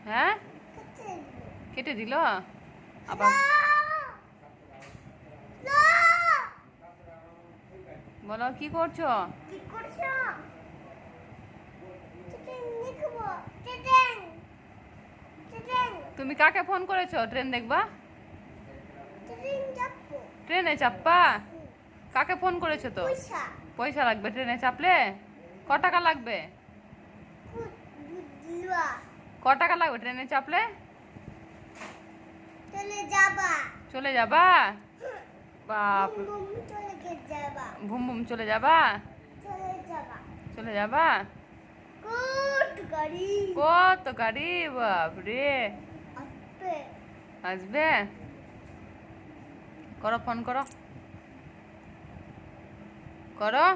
হ্যাঁ কেটে দিল আবার বলো কি করছো? তুমি কাকে ফোন করেছো ট্রেন দেখবা? ট্রেনে চাপবা? কাকে ফোন করেছো তো? পয়সা লাগবে ট্রেনে চাপলে? ক টাকা লাগবে? ক টাকা লাগবে ট্রেনে চাপলে? চলে যাবা? বাপ ভুম ভুম চলে যাবা? চলে যাবা? কত গাড়ি বাপরে আসবে। করো ফোন করো করো।